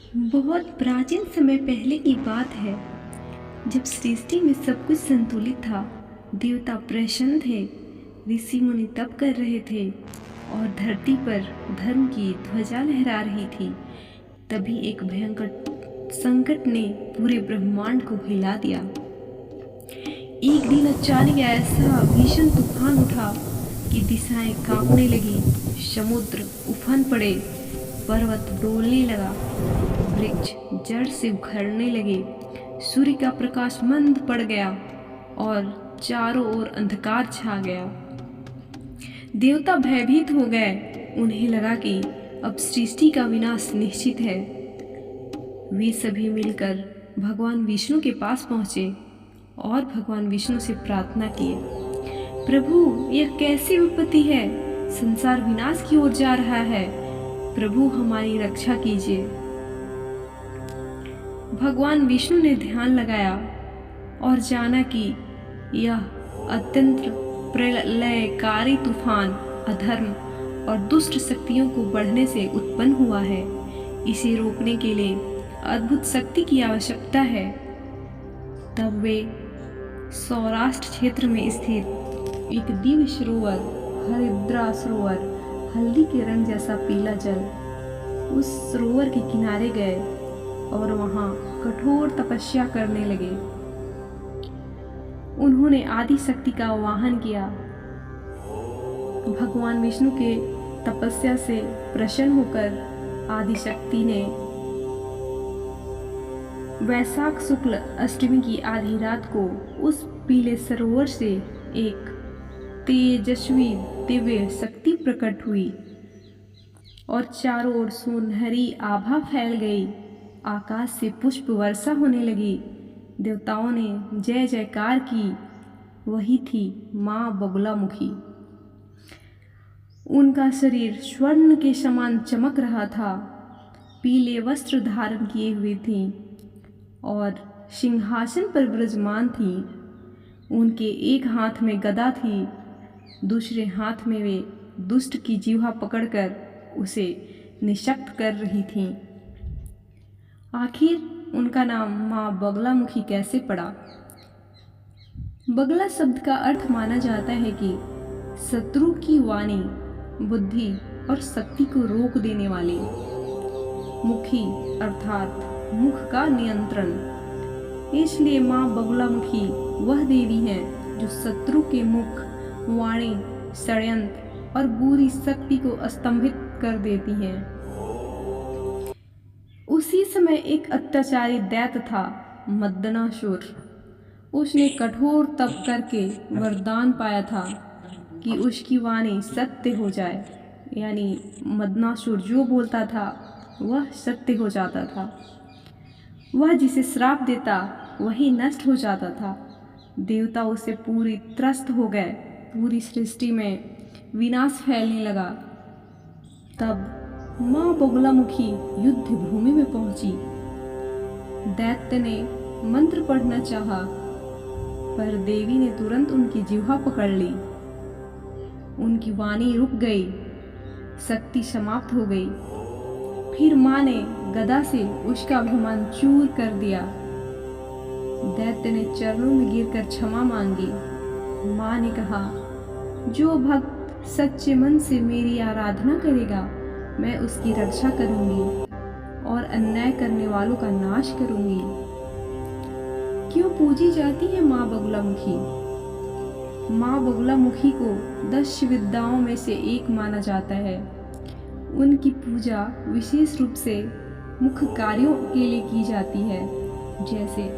बहुत प्राचीन समय पहले की बात है, जब सृष्टि में सब कुछ संतुलित था। देवता प्रसन्न थे, ऋषि मुनि तप कर रहे थे और धरती पर धर्म की ध्वजा लहरा रही थी। तभी एक भयंकर संकट ने पूरे ब्रह्मांड को हिला दिया। एक दिन अचानक ऐसा भीषण तूफान उठा कि दिशाएं कांपने लगी, समुद्र उफन पड़े, पर्वत डोलने लगा, वृक्ष जड़ से उखड़ने लगे, सूर्य का प्रकाश मंद पड़ गया और चारों ओर अंधकार छा गया। देवता भयभीत हो गए। उन्हें लगा कि अब सृष्टि का विनाश निश्चित है। वे सभी मिलकर भगवान विष्णु के पास पहुंचे और भगवान विष्णु से प्रार्थना किए, प्रभु, यह कैसी विपत्ति है? संसार विनाश की ओर जा रहा है। प्रभु, हमारी रक्षा कीजिए। भगवान विष्णु ने ध्यान लगाया और जाना कि यह अत्यंत प्रलयकारी तूफान अधर्म और दुष्ट शक्तियों को बढ़ने से उत्पन्न हुआ है। इसे रोकने के लिए अद्भुत शक्ति की आवश्यकता है। तब वे सौराष्ट्र क्षेत्र में स्थित एक दिव्य सरोवर, हरिद्रा सरोवर, हल्दी के रंग जैसा पीला जल, उस सरोवर के किनारे गए और वहां कठोर तपस्या करने लगे। उन्होंने आदि शक्ति का आवाहन किया। भगवान विष्णु के तपस्या से प्रसन्न होकर आदि शक्ति ने वैशाख शुक्ल अष्टमी की आधी रात को उस पीले सरोवर से एक तेजस्वी दिव्य शक्ति प्रकट हुई और चारों ओर सुनहरी आभा फैल गई। आकाश से पुष्प वर्षा होने लगी। देवताओं ने जय जयकार की। वही थी माँ बगुलामुखी। उनका शरीर स्वर्ण के समान चमक रहा था। पीले वस्त्र धारण किए हुए थी और सिंहासन पर विराजमान थी। उनके एक हाथ में गदा थी, दूसरे हाथ में वे दुष्ट की जीवा पकड़कर उसे निशक्त कर रही थीं। आखिर उनका नाम माँ बगलामुखी कैसे पड़ा? बगला शब्द का अर्थ माना जाता है कि शत्रु की वाणी, बुद्धि और शक्ति को रोक देने वाली। मुखी अर्थात मुख का नियंत्रण। इसलिए माँ बगलामुखी वह देवी है जो शत्रु के मुख, वाणी, षड्यंत्र और बुरी शक्ति को स्तंभित कर देती हैं। उसी समय एक अत्याचारी दैत्य था, मदनासुर। उसने कठोर तप करके वरदान पाया था कि उसकी वाणी सत्य हो जाए, यानी मदनासुर जो बोलता था वह सत्य हो जाता था। वह जिसे श्राप देता वही नष्ट हो जाता था। देवता उससे पूरी त्रस्त हो गए। पूरी सृष्टि में विनाश फैलने लगा। तब माँ बगलामुखी युद्ध भूमि में पहुंची। दैत्य ने मंत्र पढ़ना चाहा, पर देवी ने तुरंत उनकी जिह्वा पकड़ ली। उनकी वाणी रुक गई, शक्ति समाप्त हो गई। फिर माँ ने गदा से उसका अभिमान चूर कर दिया। दैत्य ने चरणों में गिरकर क्षमा मांगी। माँ ने कहा, जो भक्त सच्चे मन से मेरी आराधना करेगा, मैं उसकी रक्षा करूंगी और अन्याय करने वालों का नाश करूंगी। क्यों पूजी जाती है माँ बगलामुखी? माँ बगलामुखी को 10 विद्याओं में से एक माना जाता है। उनकी पूजा विशेष रूप से मुख्य कार्यों के लिए की जाती है, जैसे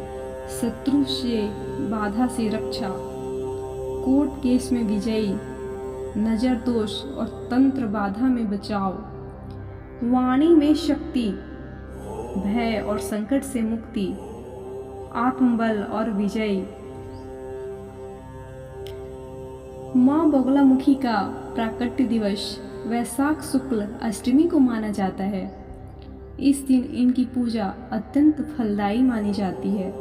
शत्रु से बाधा से रक्षा, कोर्ट केस में विजयी, नजर दोष और तंत्र बाधा में बचाव, वाणी में शक्ति, भय और संकट से मुक्ति, आत्मबल और विजय। माँ बगलामुखी का प्राकट्य दिवस वैशाख शुक्ल अष्टमी को माना जाता है। इस दिन इनकी पूजा अत्यंत फलदायी मानी जाती है,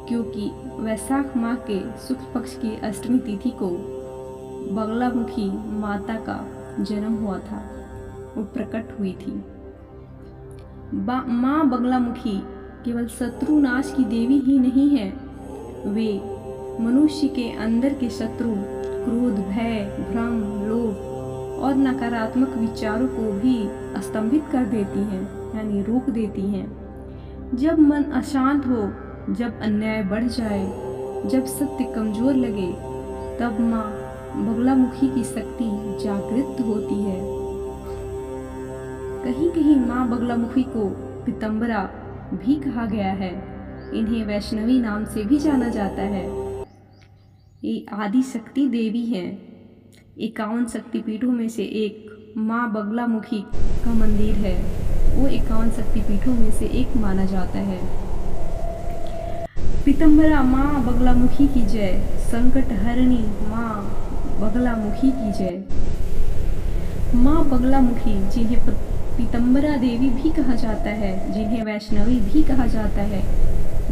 क्योंकि वैशाख माह के शुक्ल पक्ष की अष्टमी तिथि को बगलामुखी माता का जन्म हुआ था, वो प्रकट हुई थी। माँ बगलामुखी केवल शत्रुनाश की देवी ही नहीं है, वे मनुष्य के अंदर के शत्रु क्रोध, भय, भ्रम, लोभ और नकारात्मक विचारों को भी स्तंभित कर देती हैं, यानी रोक देती हैं। जब मन अशांत हो, जब अन्याय बढ़ जाए, जब सत्य कमजोर लगे, तब माँ बगलामुखी की शक्ति जागृत होती है। कहीं कहीं माँ बगलामुखी को पीतम्बरा भी कहा गया है। इन्हें वैष्णवी नाम से भी जाना जाता है। ये आदि शक्ति देवी हैं। 51 शक्तिपीठों में से एक माँ बगलामुखी का मंदिर है। वो 51 शक्तिपीठों में से एक माना जाता है। पीतम्बरा माँ बगलामुखी की जय। संकट हरणी माँ बगलामुखी की जय। माँ बगलामुखी, जिन्हें पीतम्बरा देवी भी कहा जाता है, जिन्हें वैष्णवी भी कहा जाता है,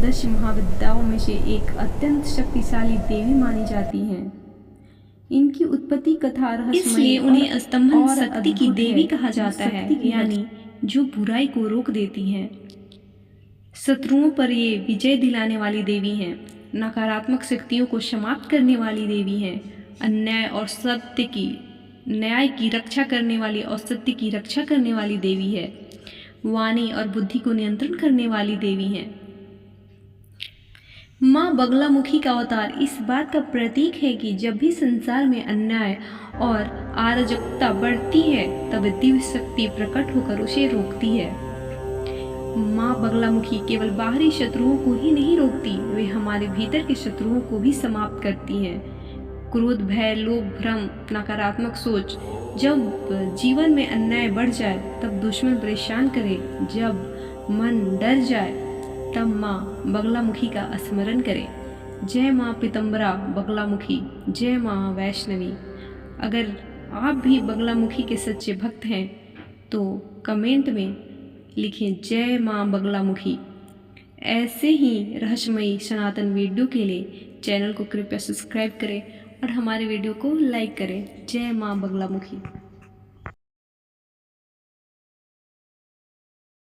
10 महाविद्याओं में से एक अत्यंत शक्तिशाली देवी मानी जाती हैं। इनकी उत्पत्ति कथा रहस्यमयी, इसलिए उन्हें स्तंभन शक्ति की देवी कहा जाता है, यानी जो बुराई को रोक देती हैं। शत्रुओं पर ये विजय दिलाने वाली देवी हैं। नकारात्मक शक्तियों को समाप्त करने वाली देवी हैं। अन्याय और सत्य की, न्याय की रक्षा करने वाली और सत्य की रक्षा करने वाली देवी है। वाणी और बुद्धि को नियंत्रण करने वाली देवी हैं। माँ बगलामुखी का अवतार इस बात का प्रतीक है कि जब भी संसार में अन्याय और अराजकता बढ़ती है, तब दिव्य शक्ति प्रकट होकर उसे रोकती है। माँ बगलामुखी केवल बाहरी शत्रुओं को ही नहीं रोकती, वे हमारे भीतर के शत्रुओं को भी समाप्त करती हैं। क्रोध, भय, लोभ, भ्रम, नकारात्मक सोच, जब जीवन में अन्याय बढ़ जाए तब दुश्मन परेशान करे, जब मन डर जाए तब माँ बगलामुखी का स्मरण करें। जय माँ पीतम्बरा बगलामुखी, जय माँ वैष्णवी। अगर आप भी बगलामुखी के सच्चे भक्त हैं तो कमेंट में लिखें जय माँ बगलामुखी। ऐसे ही रहस्यमयी सनातन वीडियो के लिए चैनल को कृपया सब्सक्राइब करें और हमारे वीडियो को लाइक करें। जय माँ बगलामुखी।